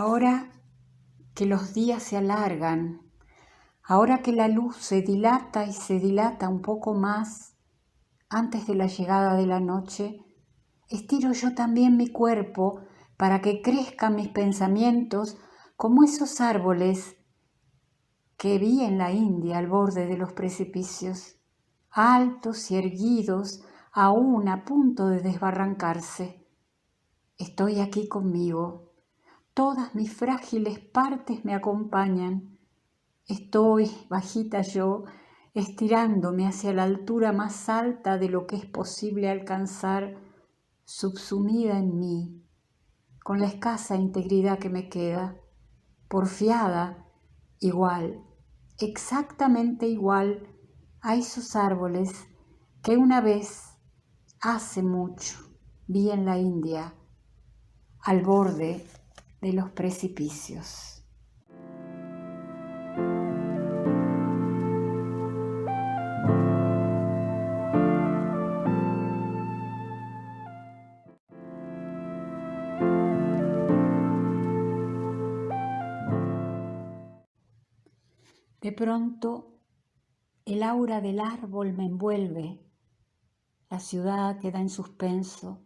Ahora que los días se alargan, ahora que la luz se dilata y se dilata un poco más antes de la llegada de la noche, estiro yo también mi cuerpo para que crezcan mis pensamientos como esos árboles que vi en la India al borde de los precipicios, altos y erguidos, aún a punto de desbarrancarse. Estoy aquí conmigo. Todas mis frágiles partes me acompañan. Estoy, bajita yo, estirándome hacia la altura más alta de lo que es posible alcanzar, subsumida en mí, con la escasa integridad que me queda, porfiada, igual, exactamente igual a esos árboles que una vez, hace mucho, vi en la India, al borde de los precipicios. De pronto, el aura del árbol me envuelve. La ciudad queda en suspenso.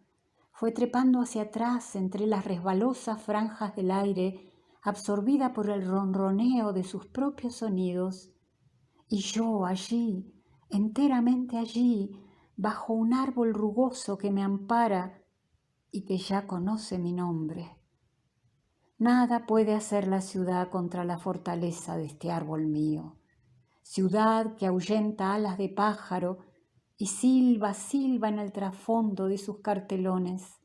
Fue trepando hacia atrás entre las resbalosas franjas del aire, absorbida por el ronroneo de sus propios sonidos. Y yo allí, enteramente allí, bajo un árbol rugoso que me ampara y que ya conoce mi nombre. Nada puede hacer la ciudad contra la fortaleza de este árbol mío. Ciudad que ahuyenta alas de pájaro y silba en el trasfondo de sus cartelones.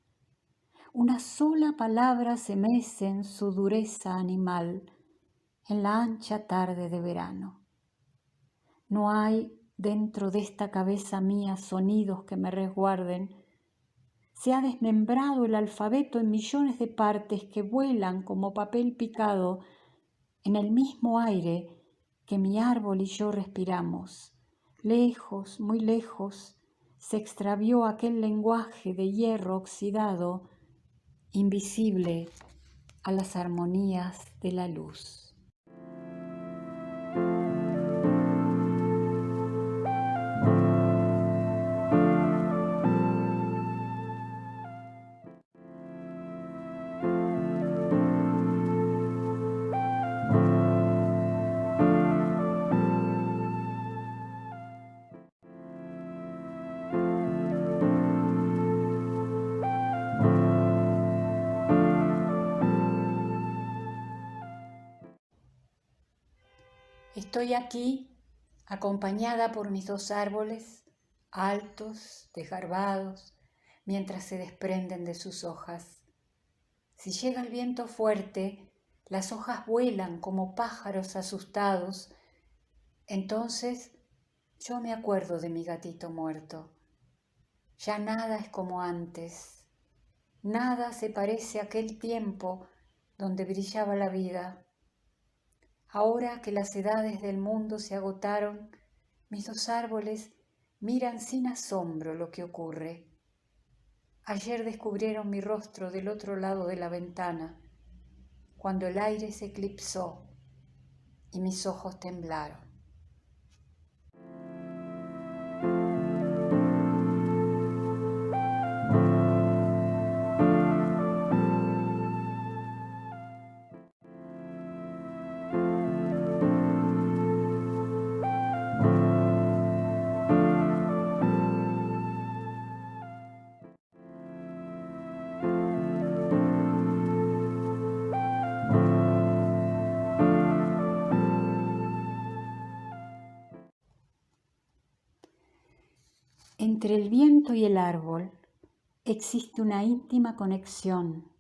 Una sola palabra se mece en su dureza animal en la ancha tarde de verano. No hay dentro de esta cabeza mía sonidos que me resguarden. Se ha desmembrado el alfabeto en millones de partes que vuelan como papel picado en el mismo aire que mi árbol y yo respiramos. Lejos, muy lejos, se extravió aquel lenguaje de hierro oxidado, invisible a las armonías de la luz. Estoy aquí acompañada por mis dos árboles, altos, desgarbados, mientras se desprenden de sus hojas. Si llega el viento fuerte, las hojas vuelan como pájaros asustados. Entonces yo me acuerdo de mi gatito muerto. Ya nada es como antes. Nada se parece a aquel tiempo donde brillaba la vida. Ahora que las edades del mundo se agotaron, mis dos árboles miran sin asombro lo que ocurre. Ayer descubrieron mi rostro del otro lado de la ventana, cuando el aire se eclipsó y mis ojos temblaron. Entre el viento y el árbol existe una íntima conexión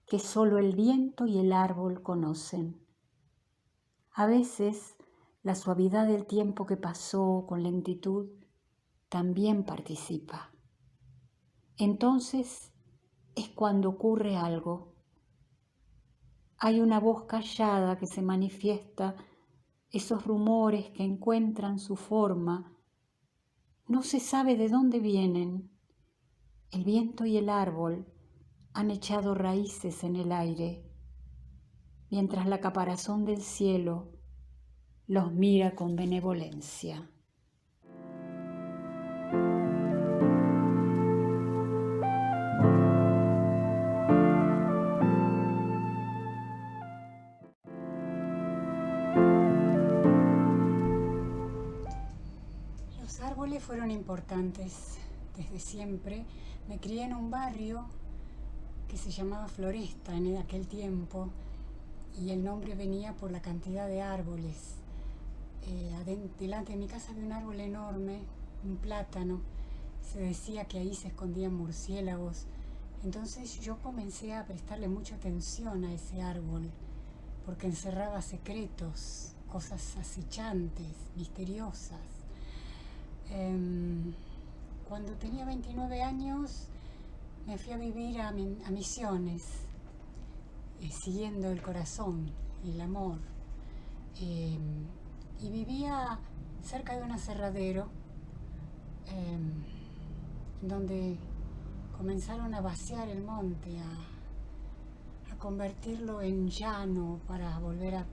que solo el viento y el árbol conocen. A veces, la suavidad del tiempo que pasó con lentitud también participa. Entonces es cuando ocurre algo. Hay una voz callada que se manifiesta, esos rumores que encuentran su forma. No se sabe de dónde vienen. El viento y el árbol han echado raíces en el aire. mientras la caparazón del cielo los mira con benevolencia. Los árboles fueron importantes desde siempre. Me crié en un barrio que se llamaba Floresta en aquel tiempo, y el nombre venía por la cantidad de árboles. Delante de mi casa había un árbol enorme, un plátano. Se decía que ahí se escondían murciélagos. Entonces yo comencé a prestarle mucha atención a ese árbol, porque encerraba secretos, cosas acechantes, misteriosas. Cuando tenía 29 años me fui a vivir a Misiones, siguiendo el corazón, el amor. Y vivía cerca de un aserradero, donde comenzaron a vaciar el monte, a convertirlo en llano para volver a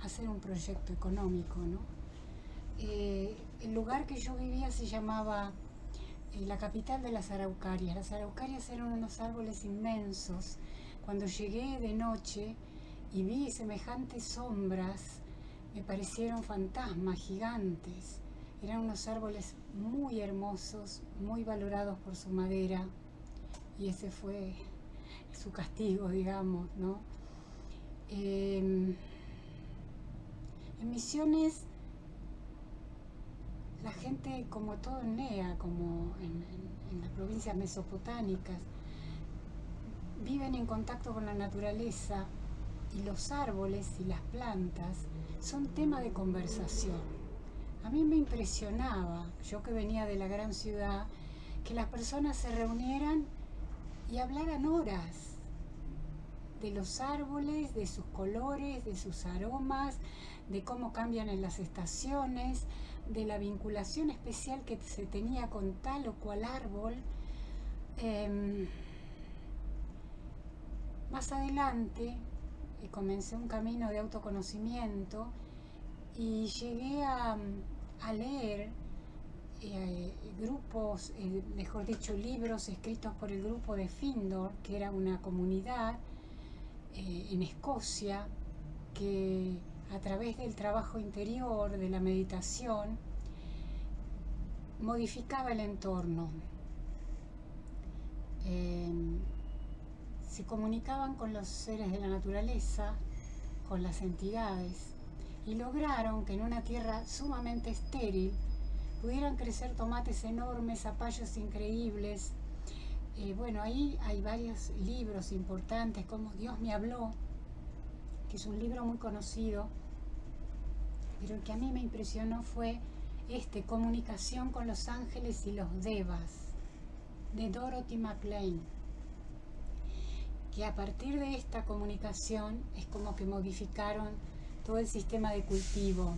hacer un proyecto económico, ¿no? El lugar que yo vivía se llamaba la capital de las araucarias. Las araucarias eran unos árboles inmensos. Cuando llegué de noche y vi semejantes sombras, me parecieron fantasmas gigantes. Eran unos árboles muy hermosos, muy valorados por su madera, y ese fue su castigo, digamos, ¿no? En Misiones, la gente, como todo en NEA, como en las provincias mesopotámicas, viven en contacto con la naturaleza, y los árboles y las plantas son tema de conversación. A mí me impresionaba, yo que venía de la gran ciudad, que las personas se reunieran y hablaran horas de los árboles, de sus colores, de sus aromas, de cómo cambian en las estaciones, de la vinculación especial que se tenía con tal o cual árbol. Más adelante comencé un camino de autoconocimiento y llegué a leer grupos, mejor dicho, libros escritos por el grupo de Findor, que era una comunidad en Escocia, que a través del trabajo interior, de la meditación, modificaba el entorno. Se comunicaban con los seres de la naturaleza, con las entidades, y lograron que en una tierra sumamente estéril pudieran crecer tomates enormes, zapallos increíbles. Bueno, ahí hay varios libros importantes, como Dios me habló, que es un libro muy conocido, pero el que a mí me impresionó fue Comunicación con los ángeles y los devas, de Dorothy McLean, que a partir de esta comunicación es como que modificaron todo el sistema de cultivo.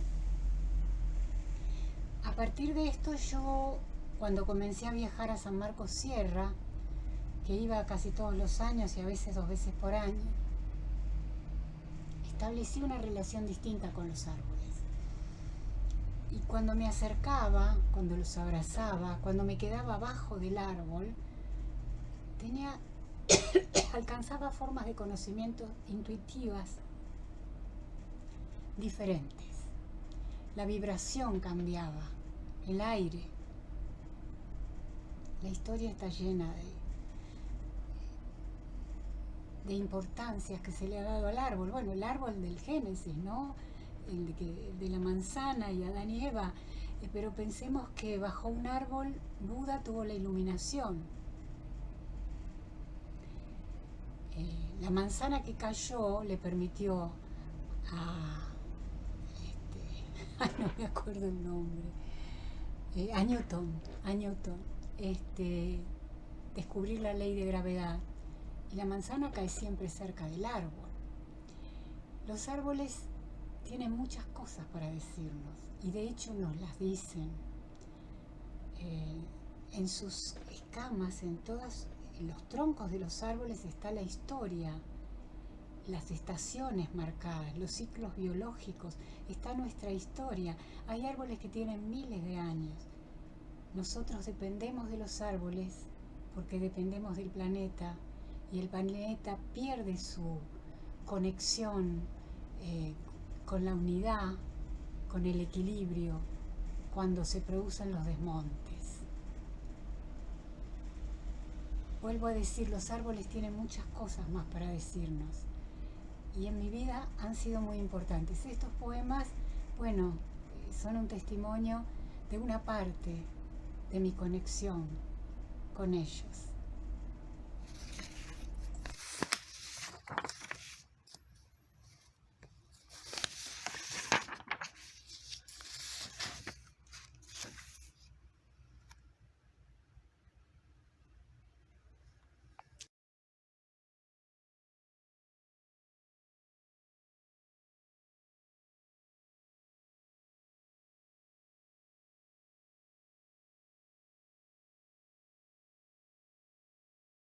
A partir de esto yo, cuando comencé a viajar a San Marcos Sierra, que iba casi todos los años y a veces 2 veces por año, establecí una relación distinta con los árboles. Y cuando me acercaba, cuando los abrazaba, cuando me quedaba abajo del árbol, alcanzaba formas de conocimiento intuitivas diferentes. La vibración cambiaba, el aire. La historia está llena de importancias que se le ha dado al árbol. Bueno, el árbol del Génesis, ¿no? El de la manzana y Adán y Eva. Pero pensemos que bajo un árbol Buda tuvo la iluminación. La manzana que cayó le permitió no me acuerdo el nombre, a Newton, descubrir la ley de gravedad, y la manzana cae siempre cerca del árbol. Los árboles tienen muchas cosas para decirnos, y de hecho nos las dicen. En sus escamas, en los troncos de los árboles está la historia las estaciones marcadas, los ciclos biológicos, está nuestra historia. Hay árboles que tienen miles de años. Nosotros dependemos de los árboles porque dependemos del planeta y el planeta pierde su conexión con la unidad, con el equilibrio, cuando se producen los desmontes. Vuelvo a decir, los árboles tienen muchas cosas más para decirnos y en mi vida han sido muy importantes. Estos poemas, bueno, son un testimonio de una parte de mi conexión con ellos.